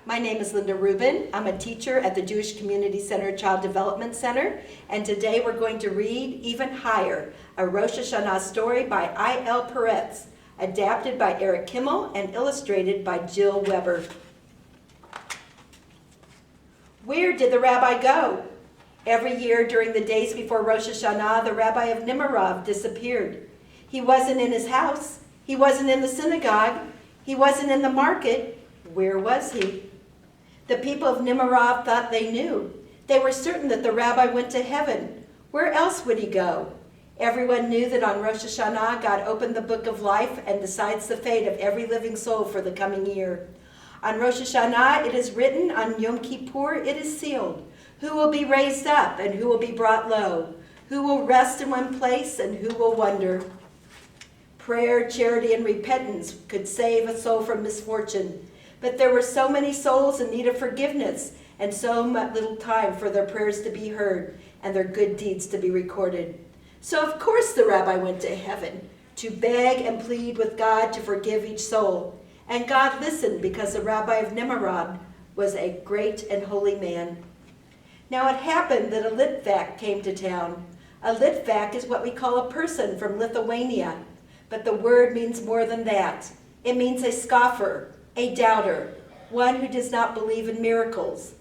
My name is Linda Rubin. I'm a teacher at the Jewish Community Center Child Development Center, and today we're going to read Even Higher, a Rosh Hashanah story by I.L. Peretz, adapted by Eric Kimmel and illustrated by Jill Weber. Where did the rabbi go? Every year during the days before Rosh Hashanah, the rabbi of Nimirov disappeared. He wasn't in his house. He wasn't in the synagogue. He wasn't in the market. Where was he? The people of Nimirov thought they knew. They were certain that the rabbi went to heaven. Where else would he go? Everyone knew that on Rosh Hashanah, God opened the book of life and decides the fate of every living soul for the coming year. On Rosh Hashanah, it is written, on Yom Kippur, it is sealed. Who will be raised up and who will be brought low? Who will rest in one place and who will wander? Prayer, charity, and repentance could save a soul from misfortune. But there were so many souls in need of forgiveness and so much little time for their prayers to be heard and their good deeds to be recorded. So of course the rabbi went to heaven to beg and plead with God to forgive each soul. And God listened because the rabbi of Nimirov was a great and holy man. Now it happened that a Litvak came to town. A Litvak is what we call a person from Lithuania, but the word means more than that. It means a scoffer, a doubter, one who does not believe in miracles.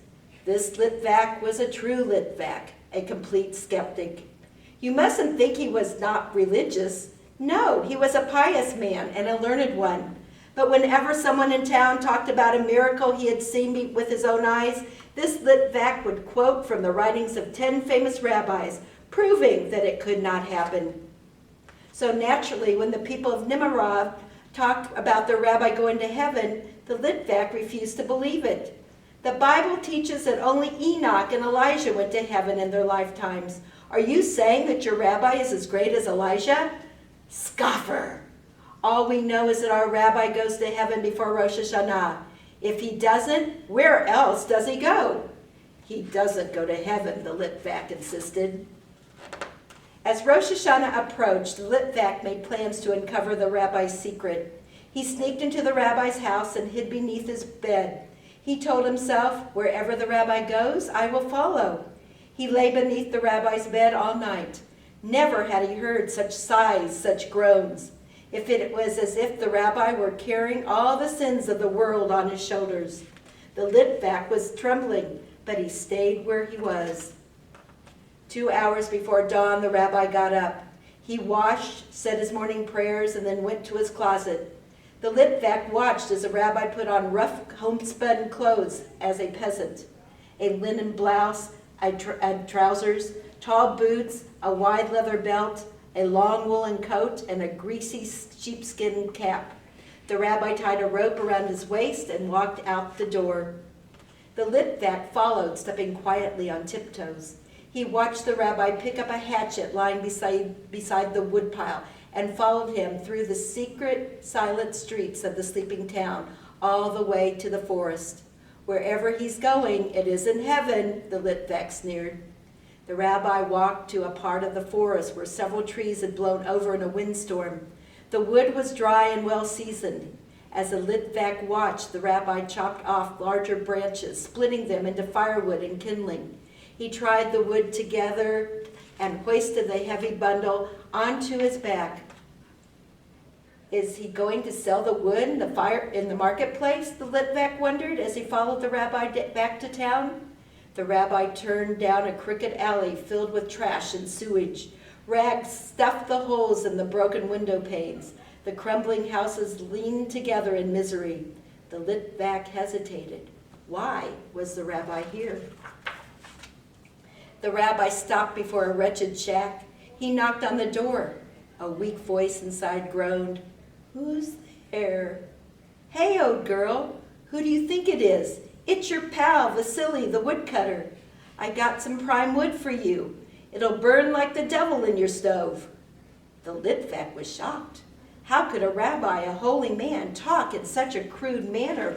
This Litvak was a true Litvak, a complete skeptic. You mustn't think he was not religious. No, he was a pious man and a learned one. But whenever someone in town talked about a miracle he had seen with his own eyes, this Litvak would quote from the writings of 10 famous rabbis, proving that it could not happen. So naturally, when the people of Nimirov talked about their rabbi going to heaven, the Litvak refused to believe it. The Bible teaches that only Enoch and Elijah went to heaven in their lifetimes. Are you saying that your rabbi is as great as Elijah? Scoffer! All we know is that our rabbi goes to heaven before Rosh Hashanah. If he doesn't, where else does he go? He doesn't go to heaven, the Litvak insisted. As Rosh Hashanah approached, the Litvak made plans to uncover the rabbi's secret. He sneaked into the rabbi's house and hid beneath his bed. He told himself, wherever the rabbi goes, I will follow. He lay beneath the rabbi's bed all night. Never had he heard such sighs, such groans. It was as if the rabbi were carrying all the sins of the world on his shoulders. The Litvak was trembling, but he stayed where he was. 2 hours before dawn, the rabbi got up. He washed, said his morning prayers, and then went to his closet. The Litvak watched as the rabbi put on rough homespun clothes as a peasant, a linen blouse and trousers, tall boots, a wide leather belt, a long woolen coat, and a greasy sheepskin cap. The rabbi tied a rope around his waist and walked out the door. The Litvak followed, stepping quietly on tiptoes. He watched the rabbi pick up a hatchet lying beside the woodpile and followed him through the secret, silent streets of the sleeping town, all the way to the forest. Wherever he's going, it isn't heaven, the Litvak sneered. The rabbi walked to a part of the forest where several trees had blown over in a windstorm. The wood was dry and well seasoned. As the Litvak watched, the rabbi chopped off larger branches, splitting them into firewood and kindling. He tried the wood together and hoisted the heavy bundle onto his back. Is he going to sell the wood in the marketplace? The Litvak wondered as he followed the rabbi back to town. The rabbi turned down a crooked alley filled with trash and sewage. Rags stuffed the holes in the broken window panes. The crumbling houses leaned together in misery. The Litvak hesitated. Why was the rabbi here? The rabbi stopped before a wretched shack. He knocked on the door. A weak voice inside groaned, "Who's there?" "Hey, old girl, who do you think it is? It's your pal, Vasily, the woodcutter. I got some prime wood for you. It'll burn like the devil in your stove." The Litvak was shocked. How could a rabbi, a holy man, talk in such a crude manner?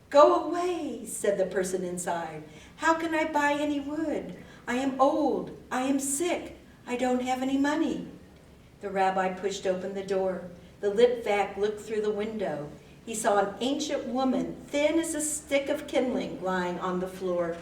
"Go away," said the person inside. "How can I buy any wood? I am old. I am sick. I don't have any money." The rabbi pushed open the door. The Litvak looked through the window. he saw an ancient woman, thin as a stick of kindling, lying on the floor.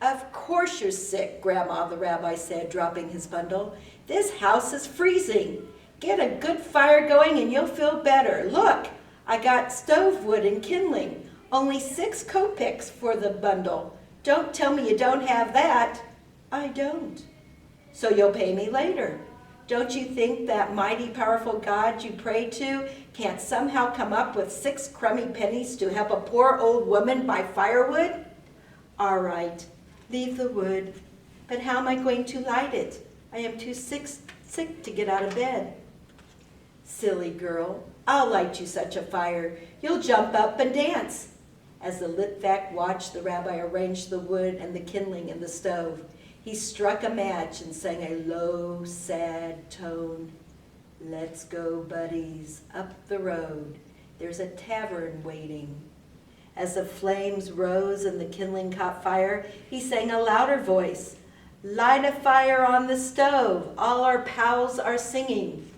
"Of course you're sick, Grandma," the rabbi said, dropping his bundle. "This house is freezing. Get a good fire going and you'll feel better. Look, I got stove wood and kindling. Only 6 kopecks for the bundle. Don't tell me you don't have that." "I don't." "So you'll pay me later. Don't you think that mighty powerful God you pray to can't somehow come up with 6 crummy pennies to help a poor old woman buy firewood?" "All right, leave the wood. But how am I going to light it? I am too sick to get out of bed." "Silly girl, I'll light you such a fire. You'll jump up and dance." As the Litvak watched the rabbi arrange the wood and the kindling in the stove, he struck a match and sang a low, sad tone. "Let's go, buddies, up the road. There's a tavern waiting." As the flames rose and the kindling caught fire, he sang a louder voice. "Light a fire on the stove. All our pals are singing."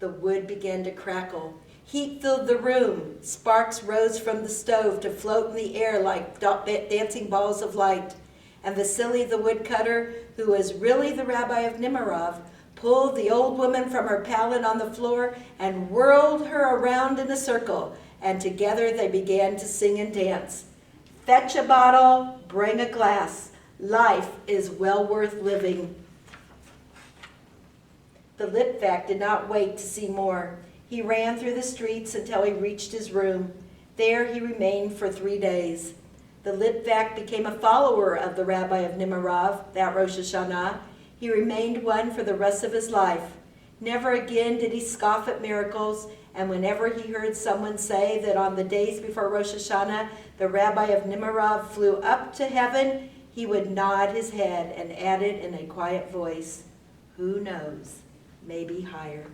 The wood began to crackle. Heat filled the room. Sparks rose from the stove to float in the air like dancing balls of light. And Vasily the woodcutter, who was really the rabbi of Nemirov, pulled the old woman from her pallet on the floor and whirled her around in a circle, and together they began to sing and dance. "Fetch a bottle, bring a glass. Life is well worth living." The Litvak did not wait to see more. He ran through the streets until he reached his room. There he remained for 3 days. The Litvak became a follower of the rabbi of Nemirov that Rosh Hashanah. He remained one for the rest of his life. Never again did he scoff at miracles, and whenever he heard someone say that on the days before Rosh Hashanah the rabbi of Nemirov flew up to heaven, he would nod his head and added in a quiet voice, "Who knows, maybe higher."